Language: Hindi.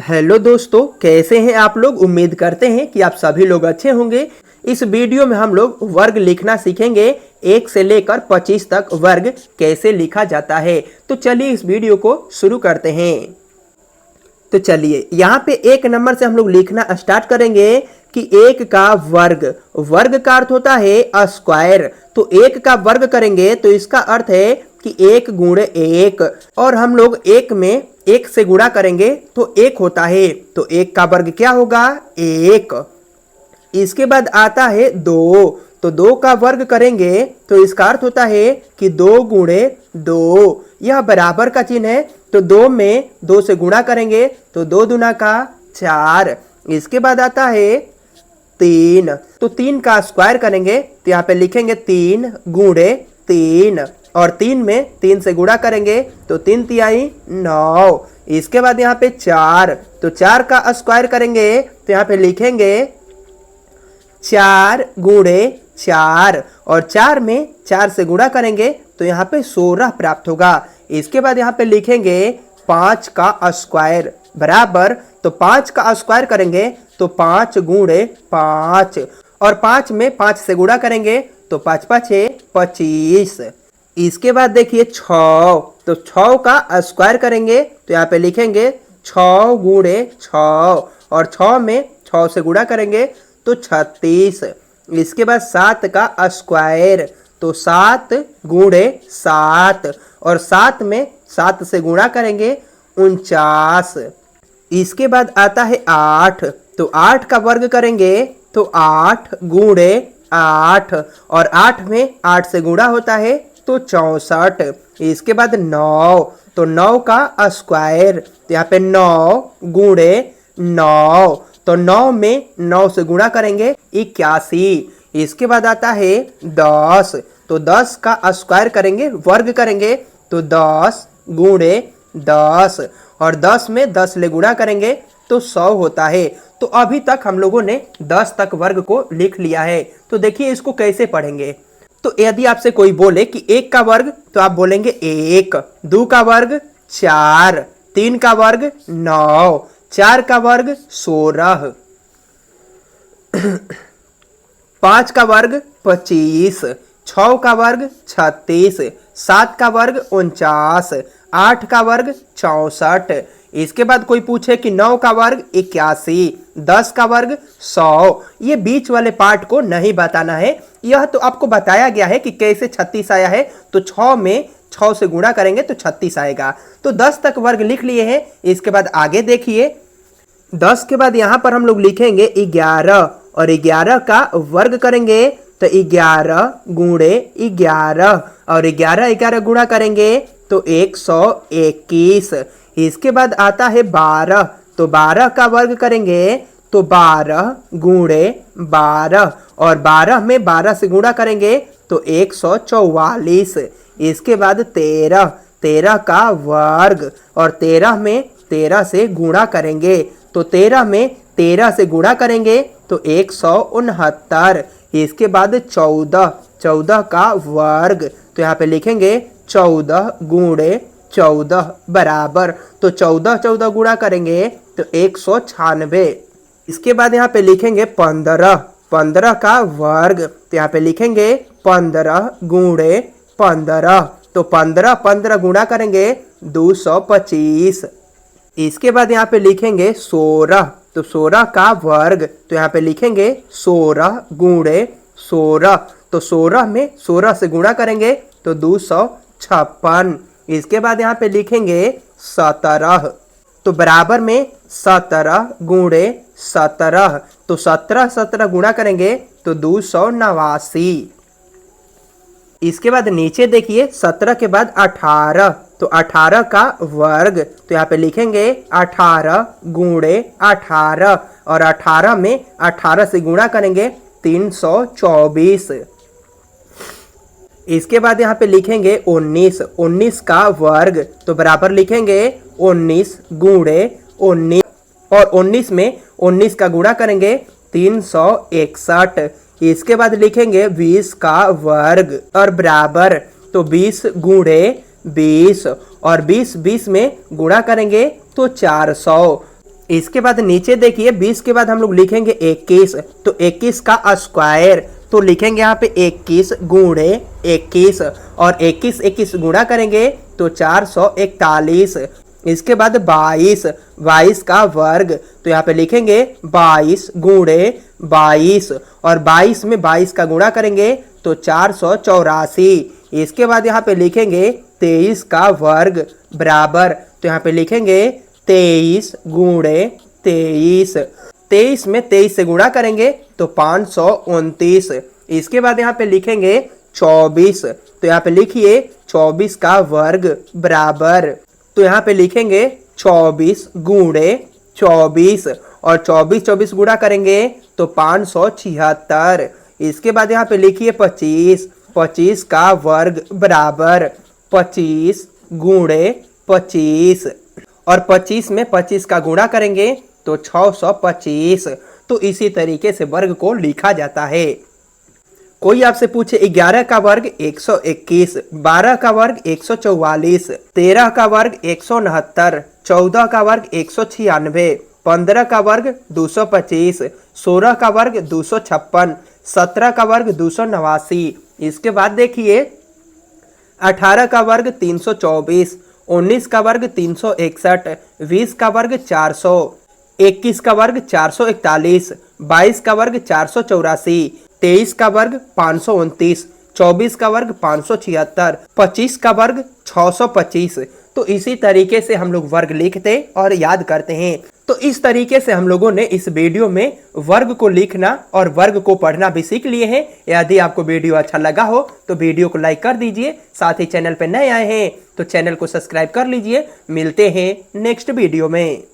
हेलो दोस्तों, कैसे हैं आप लोग। उम्मीद करते हैं कि आप सभी लोग अच्छे होंगे। इस वीडियो में हम लोग वर्ग लिखना सीखेंगे। 1 से लेकर 25 तक वर्ग कैसे लिखा जाता है। तो चलिए इस वीडियो को शुरू करते हैं। तो चलिए यहाँ पे 1 नंबर से हम लोग लिखना स्टार्ट करेंगे कि 1 का वर्ग। वर्ग का अर्थ होता है स्क्वायर। तो 1 का वर्ग करेंगे तो इसका अर्थ है कि 1 गुणे 1। और हम लोग 1 में 1 से गुणा करेंगे तो 1 होता है। तो 1 का वर्ग क्या होगा? 1। इसके बाद आता है 2। तो 2 का वर्ग करेंगे तो इसका अर्थ होता है कि 2 गुणे 2। यह बराबर का चिन्ह है। तो 2 में 2 से गुणा करेंगे तो 2 दूना का 4। इसके बाद आता है 3। तो 3 का स्क्वायर करेंगे तो यहाँ पे लिखेंगे 3 गुणे 3। और 3 में 3 से गुणा करेंगे तो 3 तिहाई 9। इसके बाद यहाँ पे 4। तो 4 का स्क्वायर करेंगे तो यहाँ पे लिखेंगे 4 गुणे 4। और 4 में 4 से गुणा करेंगे तो यहाँ पे 16 प्राप्त होगा। इसके बाद यहाँ पे लिखेंगे 5 का स्क्वायर बराबर। तो 5 का स्क्वायर करेंगे तो 5 गुणे 5। और 5 में 5 से गुणा करेंगे तो 5 5 25। इसके बाद देखिए 6। तो 6 का स्क्वायर करेंगे तो यहाँ पे लिखेंगे 6 गुणे 6। और 6 में 6 से गुणा करेंगे तो 36। इसके बाद 7 का स्क्वायर। तो 7 गुणे 7। और 7 में 7 से गुणा करेंगे 49। इसके बाद आता है 8। तो 8 का वर्ग करेंगे तो 8 गुणे 8। और 8 में 8 से गुणा होता है तो 64। इसके बाद 9। तो 9 का स्क्वायर। तो यहाँ पे 9 गुणे 9। तो 9 में 9 से गुणा करेंगे 81। इसके बाद आता है 10। तो 10 का स्क्वायर करेंगे, वर्ग करेंगे तो 10 गुणे 10। और 10 में 10 ले गुणा करेंगे तो 100 होता है। तो अभी तक हम लोगों ने 10 तक वर्ग को लिख लिया है। तो देखिए इसको कैसे पढ़ेंगे। तो यदि आपसे कोई बोले कि 1 का वर्ग तो आप बोलेंगे 1। 2 का वर्ग 4। 3 का वर्ग 9। 4 का वर्ग 16। 5 का वर्ग 25। 6 का वर्ग 36। 7 का वर्ग 49। 8 का वर्ग 64। इसके बाद कोई पूछे कि 9 का वर्ग 81। 10 का वर्ग 100। ये बीच वाले पार्ट को नहीं बताना है। यह तो आपको बताया गया है कि कैसे 36 आया है। तो 6 में 6 से गुणा करेंगे तो 36 आएगा। तो 10 तक वर्ग लिख लिए हैं। इसके बाद आगे देखिए 10 के बाद यहाँ पर हम लोग लिखेंगे 11। और 11 का वर्ग करेंगे तो 11 गुणे 11। और 11 11 गुणा करेंगे तो 121। इसके बाद आता है 12। तो 12 का वर्ग करेंगे तो 12 गुणे 12। और 12 में 12 से गुणा करेंगे तो 144। इसके बाद 13। 13 का वर्ग। और 13 में 13 से गुणा करेंगे तो 13 में 13 से गुणा करेंगे तो 169। इसके बाद 14। 14 का वर्ग। तो यहाँ पे लिखेंगे 14 गुणे 14 बराबर। तो 14 14 गुणा करेंगे तो 196। इसके बाद यहाँ पे लिखेंगे 15। 15 का वर्ग। तो यहाँ पे लिखेंगे 15 गुणे 15। तो 15 15 गुणा करेंगे 225। इसके बाद यहाँ पे लिखेंगे 16। तो 16 का वर्ग। तो यहाँ पे लिखेंगे 16 गुणे 16। तो 16 में 16 से गुणा करेंगे तो 256। इसके बाद यहाँ पे लिखेंगे 17। तो बराबर में 17 गुणे 17। तो 17 17 गुणा करेंगे तो 289। इसके बाद नीचे देखिए 17 के बाद 18। तो 18 का वर्ग। तो यहाँ पे लिखेंगे 18 गुणे 18। और 18 में 18 से गुणा करेंगे 324। इसके बाद यहाँ पे लिखेंगे 19। 19 का वर्ग। तो बराबर लिखेंगे 19 गुणे 19। और 19 में 19 का गुणा करेंगे 361। इसके बाद लिखेंगे 20 का वर्ग और बराबर। तो 20 गुणे 20। और 20 20 में गुणा करेंगे तो 400। इसके बाद नीचे देखिए 20 के बाद हम लोग लिखेंगे 21, तो 21 का स्क्वायर, तो लिखेंगे यहाँ पे 21 गुणे 21 और 21 21 गुणा करेंगे तो 441। इसके बाद 22, 22 का वर्ग, तो यहाँ पे लिखेंगे 22 गुणे 22 और 22 में 22 का गुणा करेंगे तो 484। इसके बाद यहाँ पे लिखेंगे 23 का वर्ग बराबर, तो यहाँ पे लिखेंगे 23 गुणे 23, 23 में 23 से गुणा करेंगे तो 529। इसके बाद यहाँ पे लिखेंगे 24, तो यहाँ पे लिखिए 24 का वर्ग बराबर, तो यहाँ पे लिखेंगे 24 गुणे 24 और 24 24 गुणा करेंगे तो 576। इसके बाद यहाँ पे लिखिए 25, 25 का वर्ग बराबर 25 गुणे 25 और 25 में 25 का गुणा करेंगे तो 625। तो इसी तरीके से वर्ग को लिखा जाता है। कोई आपसे पूछे 11 का वर्ग 121, 12 का वर्ग 144, 13 का वर्ग 169, 14 का वर्ग 196, 15 का वर्ग 225, 16 का वर्ग 256, 17 का वर्ग 289। इसके बाद देखिए 18 का वर्ग 324, 19 का वर्ग 361, 20 का वर्ग 400, 21 का वर्ग 441, 22 का वर्ग 484, 23 का वर्ग 529, 24 का वर्ग 576, 25 का वर्ग 625। तो इसी तरीके से हम लोग वर्ग लिखते और याद करते हैं। तो इस तरीके से हम लोगों ने इस वीडियो में वर्ग को लिखना और वर्ग को पढ़ना भी सीख लिए हैं। यदि आपको वीडियो अच्छा लगा हो तो वीडियो को लाइक कर दीजिए, साथ ही चैनल पर नए आए हैं तो चैनल को सब्सक्राइब कर लीजिए। मिलते हैं नेक्स्ट वीडियो में।